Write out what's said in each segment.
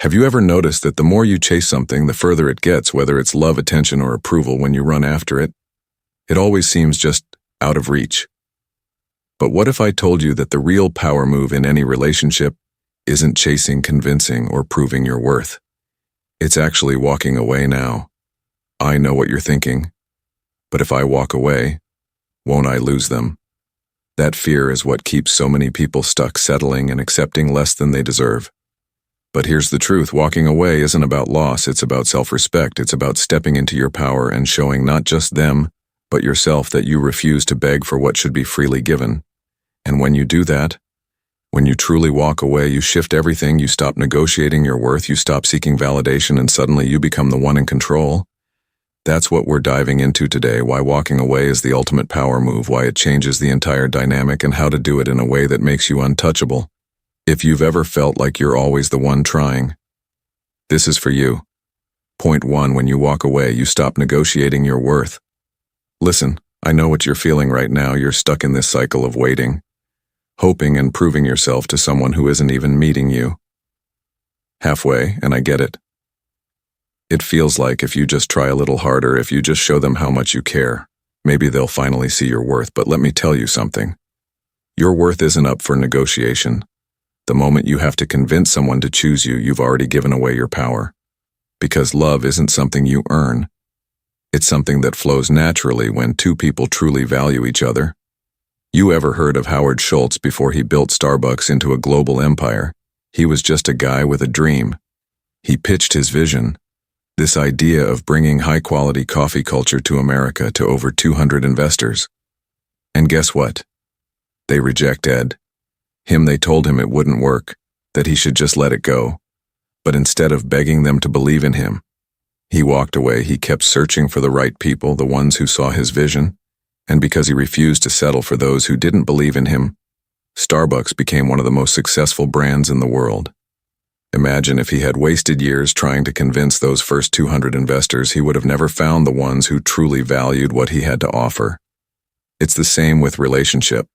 Have you ever noticed that the more you chase something, the further it gets, whether it's love, attention, or approval when you run after it? It always seems just out of reach. But what if I told you that the real power move in any relationship isn't chasing, convincing, or proving your worth? It's actually walking away now. I know what you're thinking. But if I walk away, won't I lose them? That fear is what keeps so many people stuck, settling and accepting less than they deserve. But here's the truth, walking away isn't about loss, it's about self-respect. It's about stepping into your power and showing not just them, but yourself that you refuse to beg for what should be freely given. And when you do that, when you truly walk away, you shift everything, you stop negotiating your worth, you stop seeking validation, and suddenly you become the one in control. That's what we're diving into today, why walking away is the ultimate power move, why it changes the entire dynamic, and how to do it in a way that makes you untouchable. If you've ever felt like you're always the one trying, this is for you. Point 1, when you walk away, you stop negotiating your worth. Listen, I know what you're feeling right now. You're stuck in this cycle of waiting, hoping and proving yourself to someone who isn't even meeting you halfway, and I get it. It feels like if you just try a little harder, if you just show them how much you care, maybe they'll finally see your worth. But let me tell you something. Your worth isn't up for negotiation. The moment you have to convince someone to choose you, you've already given away your power. Because love isn't something you earn. It's something that flows naturally when two people truly value each other. You ever heard of Howard Schultz before he built Starbucks into a global empire? He was just a guy with a dream. He pitched his vision, this idea of bringing high-quality coffee culture to America, to over 200 investors. And guess what? They rejected him. They told him it wouldn't work, that he should just let it go. But instead of begging them to believe in him, he walked away. He kept searching for the right people, the ones who saw his vision. And because he refused to settle for those who didn't believe in him, Starbucks became one of the most successful brands in the world. Imagine if he had wasted years trying to convince those first 200 investors, he would have never found the ones who truly valued what he had to offer. It's the same with relationship.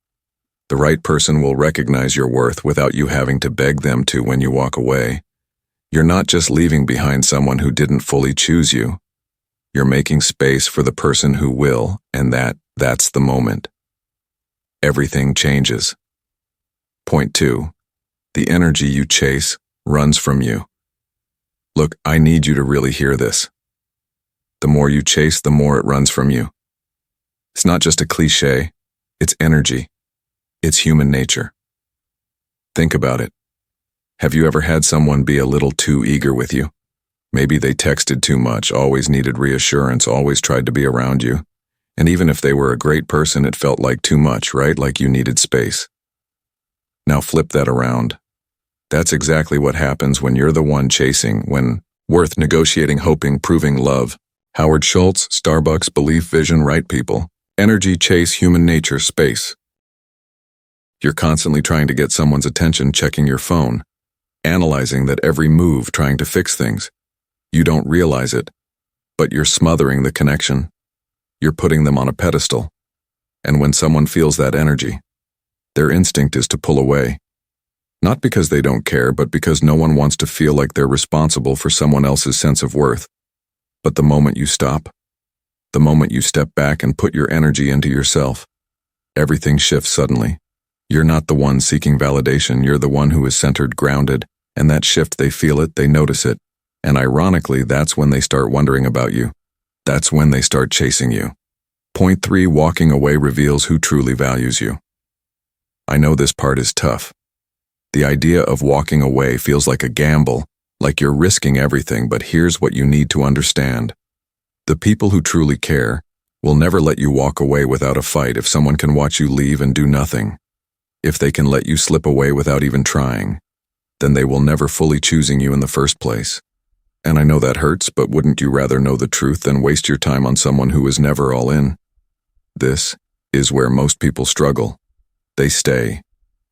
The right person will recognize your worth without you having to beg them to when you walk away. You're not just leaving behind someone who didn't fully choose you. You're making space for the person who will, and that's the moment. Everything changes. Point 2. The energy you chase runs from you. Look, I need you to really hear this. The more you chase, the more it runs from you. It's not just a cliche, it's energy. It's human nature. Think about it. Have you ever had someone be a little too eager with you? Maybe they texted too much, always needed reassurance, always tried to be around you. And even if they were a great person, it felt like too much, right? Like you needed space. Now flip that around. That's exactly what happens when you're the one chasing, when worth, negotiating, hoping, proving love. Howard Schultz, Starbucks, belief, vision, right people. Energy, chase, human nature, space. You're constantly trying to get someone's attention, checking your phone, analyzing that every move, trying to fix things. You don't realize it, but you're smothering the connection. You're putting them on a pedestal. And when someone feels that energy, their instinct is to pull away. Not because they don't care, but because no one wants to feel like they're responsible for someone else's sense of worth. But the moment you stop, the moment you step back and put your energy into yourself, everything shifts suddenly. You're not the one seeking validation, you're the one who is centered, grounded, and that shift, they feel it, they notice it. And ironically, that's when they start wondering about you. That's when they start chasing you. Point 3, walking away reveals who truly values you. I know this part is tough. The idea of walking away feels like a gamble, like you're risking everything, but here's what you need to understand. The people who truly care will never let you walk away without a fight. If someone can watch you leave and do nothing, if they can let you slip away without even trying, then they will never fully choosing you in the first place. And I know that hurts, but wouldn't you rather know the truth than waste your time on someone who is never all in? This is where most people struggle. They stay,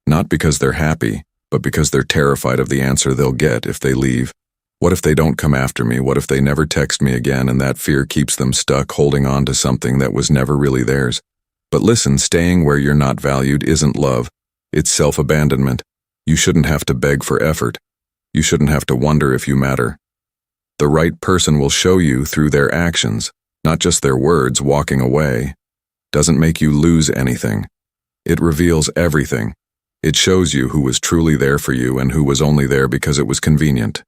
not because they're happy, but because they're terrified of the answer they'll get if they leave. What if they don't come after me? What if they never text me again? And that fear keeps them stuck, holding on to something that was never really theirs. But listen, staying where you're not valued isn't love. It's self-abandonment. You shouldn't have to beg for effort. You shouldn't have to wonder if you matter. The right person will show you through their actions, not just their words. Walking away doesn't make you lose anything. It reveals everything. It shows you who was truly there for you and who was only there because it was convenient.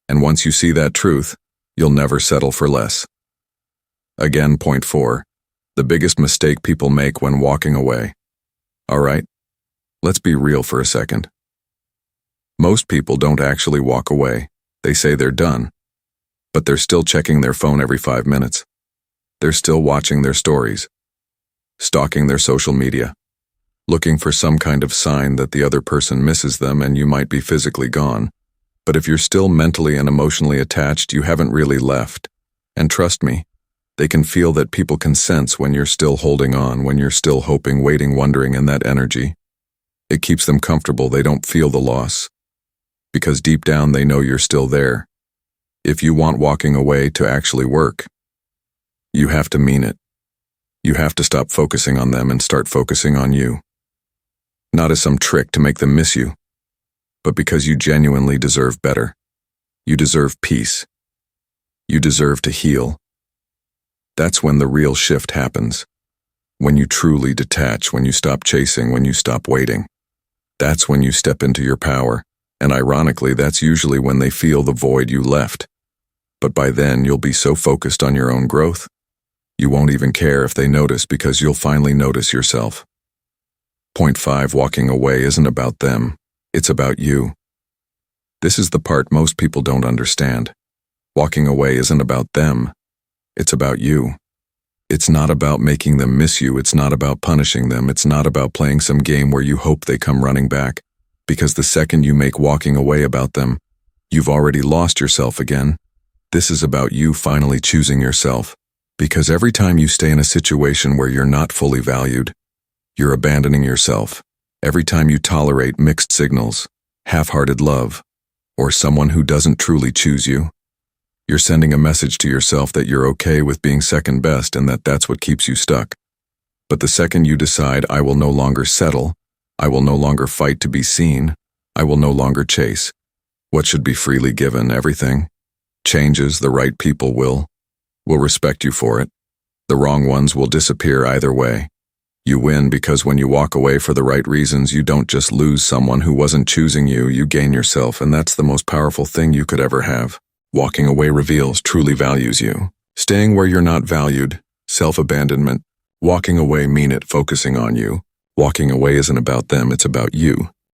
And once you see that truth, you'll never settle for less. Again, point 4. The biggest mistake people make when walking away. All right, let's be real for a second. Most people don't actually walk away. They say they're done. But they're still checking their phone every 5 minutes. They're still watching their stories, stalking their social media, looking for some kind of sign that the other person misses them and you might be physically gone. But if you're still mentally and emotionally attached, you haven't really left. And trust me, they can feel that. People can sense when you're still holding on, when you're still hoping, waiting, wondering, and that energy. It keeps them comfortable. They don't feel the loss. Because deep down they know you're still there. If you want walking away to actually work, you have to mean it. You have to stop focusing on them and start focusing on you. Not as some trick to make them miss you, but because you genuinely deserve better. You deserve peace. You deserve to heal. That's when the real shift happens. When you truly detach, when you stop chasing, when you stop waiting. That's when you step into your power, and ironically, that's usually when they feel the void you left. But by then, you'll be so focused on your own growth, you won't even care if they notice because you'll finally notice yourself. Point 5. Walking away isn't about them. It's about you. This is the part most people don't understand. Walking away isn't about them. It's about you. It's not about making them miss you. It's not about punishing them. It's not about playing some game where you hope they come running back. Because the second you make walking away about them, you've already lost yourself again. This is about you finally choosing yourself. Because every time you stay in a situation where you're not fully valued, you're abandoning yourself. Every time you tolerate mixed signals, half-hearted love, or someone who doesn't truly choose you, you're sending a message to yourself that you're okay with being second best and that that's what keeps you stuck. But the second you decide, I will no longer settle, I will no longer fight to be seen, I will no longer chase what should be freely given, everything changes. The right people will respect you for it. The wrong ones will disappear either way. You win because when you walk away for the right reasons, you don't just lose someone who wasn't choosing you, you gain yourself, and that's the most powerful thing you could ever have. Walking away reveals truly values you. Staying where you're not valued, self-abandonment. Walking away mean it, focusing on you. Walking away isn't about them, it's about you.